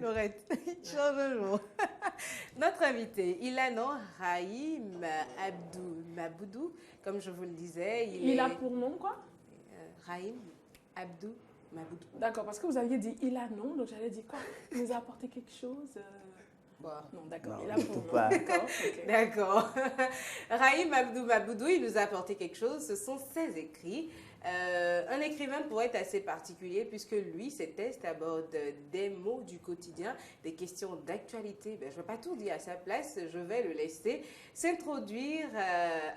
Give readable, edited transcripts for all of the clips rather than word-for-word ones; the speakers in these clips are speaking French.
Laurette, change de jour. Notre invité, Ilanon Rahim Abdou Maboudou, comme je vous le disais. Il a pour nom quoi? Rahim Abdou Maboudou. D'accord, parce que vous aviez dit Ilanon, donc j'allais dire quoi? Il nous a apporté quelque chose Bon. Non, d'accord. Il a pour nom. D'accord. Okay. D'accord. Rahim Abdou Maboudou, il nous a apporté quelque chose. Ce sont ses écrits. Un écrivain pourrait être assez particulier puisque lui, ses textes abordent des mots du quotidien, des questions d'actualité. Je ne vais pas tout dire à sa place, je vais le laisser s'introduire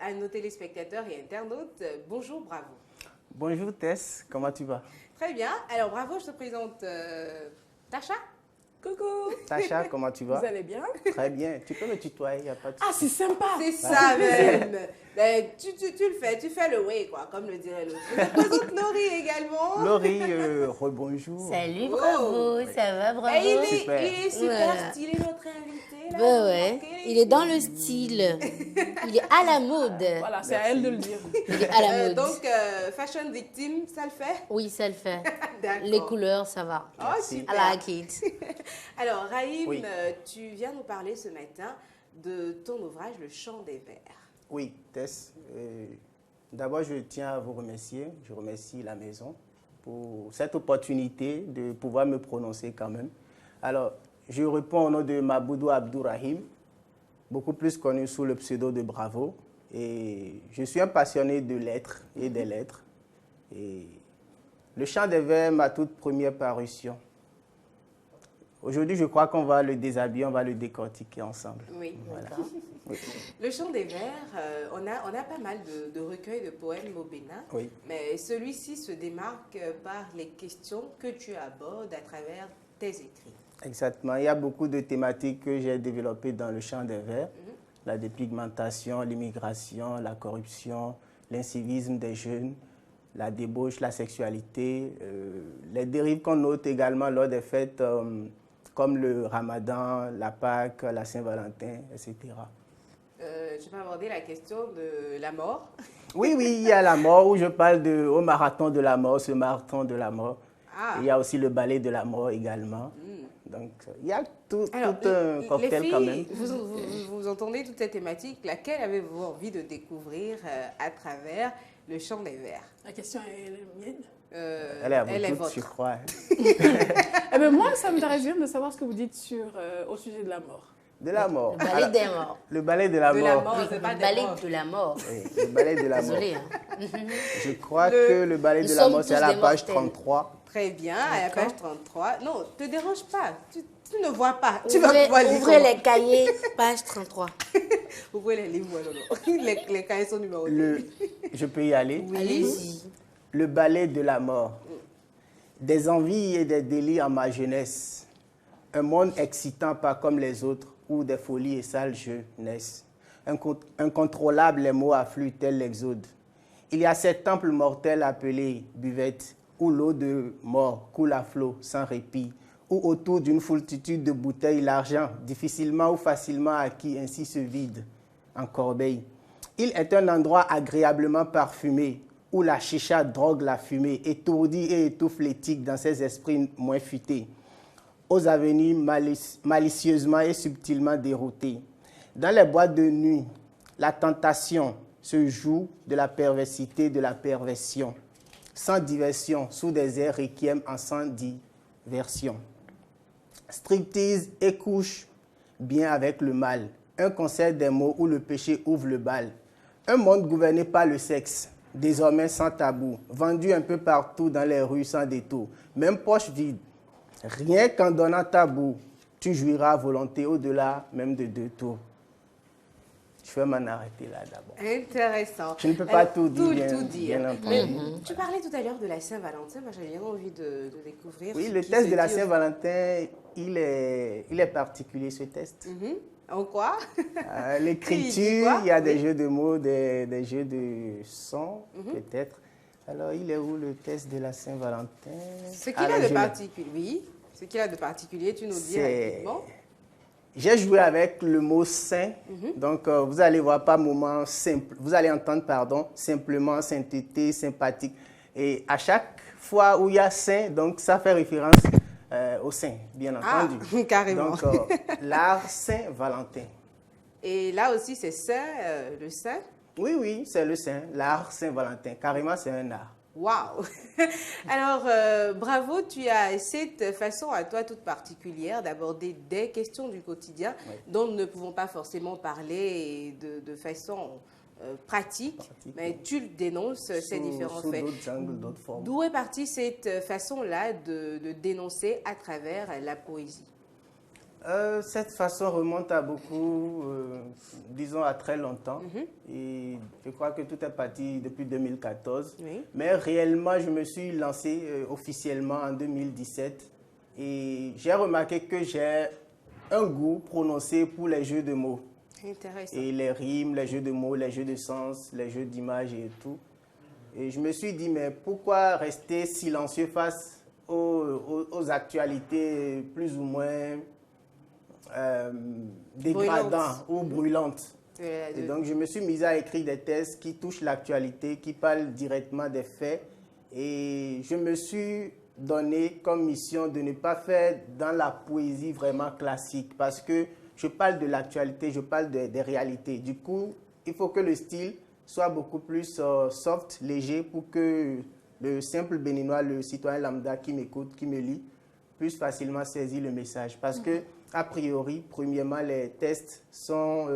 à nos téléspectateurs et internautes. Bonjour, Bravo. Bonjour Tess, comment tu vas? Très bien. Alors Bravo, je te présente Tacha. Coucou. Tacha, comment tu vas? Vous allez bien? Très bien. Tu peux me tutoyer, il n'y a pas de souci. Ah, c'est sympa. C'est ça même. Tu le fais, tu fais le way, quoi, comme le dirait l'autre. Je te présente Laurie également. Laurie, rebonjour. Salut, Bravo, ça va, Bravo? Et il est super Voilà. stylé, notre invité. Là, Bah ouais, il est dans le style. Il est à la mode. Voilà, c'est à elle de le dire. Il est à la mode. Donc, fashion victime, ça le fait? Oui, ça le fait. D'accord. Les couleurs, ça va. Oh, super. I like it. Alors, Rahim, Oui. tu viens nous parler ce matin de ton ouvrage, Le Chant des Vers. Oui, Tess. D'abord, je tiens à vous remercier. Je remercie la maison pour cette opportunité de pouvoir me prononcer quand même. Alors, je réponds au nom de Maboudou Abdou Rahim, beaucoup plus connu sous le pseudo de Bravo. Et je suis un passionné de lettres et des lettres. Et Le Chant des Vers, ma toute première parution. Aujourd'hui, je crois qu'on va le déshabiller, on va le décortiquer ensemble. Oui. Voilà. Oui. Le Chant des Vers, on a pas mal de recueils de poèmes au Bénin, Oui. mais celui-ci se démarque par les questions que tu abordes à travers tes écrits. Exactement. Il y a beaucoup de thématiques que j'ai développées dans Le Chant des Vers. La dépigmentation, l'immigration, la corruption, l'incivisme des jeunes, la débauche, la sexualité, les dérives qu'on note également lors des fêtes comme le Ramadan, la Pâque, la Saint-Valentin, etc. Je vais aborder la question de la mort. Oui, il y a la mort où je parle au marathon de la mort, ce marathon de la mort. Ah. Il y a aussi le ballet de la mort également. Donc, il y a tout un cocktail les filles, quand même. Vous entendez toute cette thématique, laquelle avez-vous envie de découvrir à travers Le Chant des Vers? La question est mienne. Elle est à vous toutes, votre. je crois. Eh bien, moi, ça m'intéresse bien de savoir ce que vous dites au sujet de la mort. De la mort. Le ballet des morts. Le ballet de la De mort. la mort, Oui, c'est pas le des ballet morts. de la mort. Oui, le ballet de la mort. Désolée. Hein. Je crois que le ballet Nous de la sommes mort, c'est à tous la des page mortels. 33. Très bien, à la D'accord. page 33. Non, te dérange pas. Tu ne vois pas. Tu vas pouvoir lire. Ouvrez les cahiers, page 33. Ouvrez les livres, non. Les cahiers sont numérotés. Je peux y aller. Allez-y. Le ballet de la mort. Des envies et des délires en ma jeunesse. Un monde excitant pas comme les autres, où des folies et sales jeux naissent. Incontrôlables, les mots affluent tel l'exode. Il y a ces temples mortels appelés buvettes, où l'eau de mort coule à flot sans répit, où autour d'une foultitude de bouteilles, l'argent, difficilement ou facilement acquis, ainsi se vide en corbeille. Il est un endroit agréablement parfumé, où la chicha drogue la fumée, étourdit et étouffe l'éthique dans ses esprits moins futés, aux avenues malicieusement et subtilement déroutées. Dans les boîtes de nuit, la tentation se joue de la perversité, de la perversion, sans diversion, sous des airs requiem en sans diversion. Striptease et couche bien avec le mal, un concert des mots où le péché ouvre le bal, un monde gouverné par le sexe, désormais sans tabou, vendu un peu partout dans les rues sans détour, même poche vide. Rien qu'en donnant tabou, tu jouiras à volonté au-delà même de 2 tours. Je vais m'en arrêter là d'abord. Intéressant. Je ne peux pas tout dire. Tout dire. bien entendu. Mais tu parlais tout à l'heure de la Saint-Valentin. Moi, j'avais bien envie de découvrir. Oui, ce le qui test se de la dit. Saint-Valentin, il est particulier, ce test. En quoi? L'écriture, quoi? il y a des jeux de mots, des jeux de sons, peut-être. Alors, il est où le test de la Saint-Valentin? Ce qu'il Alors, a de je- particulier, oui. Ce qu'il a de particulier, tu nous dis rapidement. J'ai joué avec le mot saint, donc vous allez voir par moments simple, vous allez entendre, pardon, simplement, sainteté, sympathique. Et à chaque fois où il y a saint, donc ça fait référence au sein, bien entendu. Ah, carrément. Donc, l'art Saint-Valentin. Et là aussi, c'est saint, le saint. Oui, oui, c'est le saint, l'art Saint-Valentin. Carrément, c'est un art. Waouh! Alors, bravo, tu as cette façon à toi toute particulière d'aborder des questions du quotidien dont nous ne pouvons pas forcément parler de façon pratique, mais tu le dénonces, ces différents sous faits. d'autres angles, d'autres formes. D'où est partie cette façon-là de dénoncer à travers la poésie? Cette façon remonte à beaucoup, disons à très longtemps. Et je crois que tout est parti depuis 2014. Oui. Mais réellement, je me suis lancé officiellement en 2017. Et j'ai remarqué que j'ai un goût prononcé pour les jeux de mots. Intéressant. Et les rimes, les jeux de mots, les jeux de sens, les jeux d'images et tout. Et je me suis dit, mais pourquoi rester silencieux face aux actualités plus ou moins dégradantes ou brûlantes. Et donc, je me suis mise à écrire des thèses qui touchent l'actualité, qui parlent directement des faits. Et je me suis donné comme mission de ne pas faire dans la poésie vraiment classique parce que je parle de l'actualité, je parle des réalités. Du coup, il faut que le style soit beaucoup plus soft, léger pour que le simple béninois, le citoyen lambda qui m'écoute, qui me lit, puisse facilement saisir le message. Parce que, a priori, premièrement, les tests sont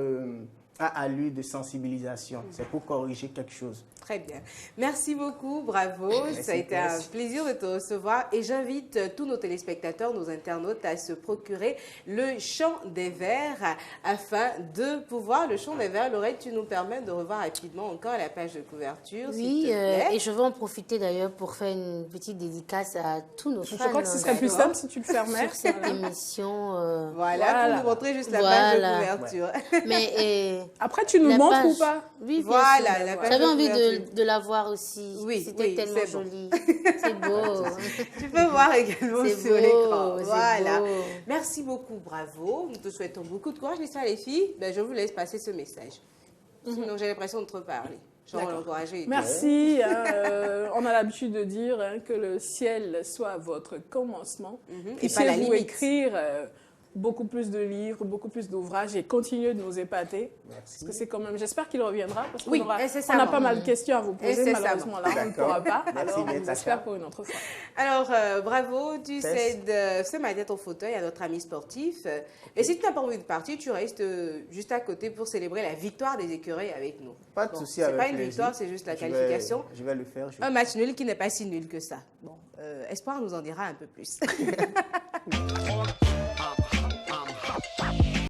à allure de sensibilisation. C'est pour corriger quelque chose. Très bien. Merci beaucoup, bravo. Ça a été un plaisir de te recevoir et j'invite tous nos téléspectateurs, nos internautes à se procurer le Chant des Vers afin de pouvoir, le Chant des Vers, Laurette, tu nous permets de revoir rapidement encore la page de couverture, s'il Oui, te plaît. et je vais en profiter d'ailleurs pour faire une petite dédicace à tous nos fans. Je crois que ce serait plus simple si tu le fermais. Sur cette émission. Voilà, pour nous montrer juste la page de couverture. Mais après, tu nous la montres page- ou pas? Oui, bien Voilà, sûr. la page J'avais de envie couverture. de la voir aussi. Oui, c'était oui, tellement c'est bon. joli. C'est beau. Tu peux voir également C'est sur beau, l'écran. c'est Voilà. beau. Merci beaucoup, bravo. Nous te souhaitons beaucoup de courage. Les filles, ben, je vous laisse passer ce message. Sinon, j'ai l'impression de te reparler. Je vais l'encourager. Merci. On a l'habitude de dire que le ciel soit votre commencement. Et pas la Puissiez-vous limite. écrire beaucoup plus de livres, beaucoup plus d'ouvrages et continuer de nous épater. Merci. Parce que c'est quand même... J'espère qu'il reviendra parce qu'on Oui, on incessamment. a pas mal de questions à vous poser. Incessamment. Malheureusement, là, on ne D'accord. pourra pas. Merci, Alors, on Natacha. vous espère pour une autre fois. Alors, bravo, tu cèdes ce matin ton fauteuil à notre ami sportif. Et si tu n'as pas envie de partir, tu restes juste à côté pour célébrer la victoire des écureuils avec nous. Pas de souci C'est avec pas une plaisir. victoire, c'est juste la Je vais- qualification. Je vais le faire. Un match nul qui n'est pas si nul que ça. Bon, Espoir nous en dira un peu plus.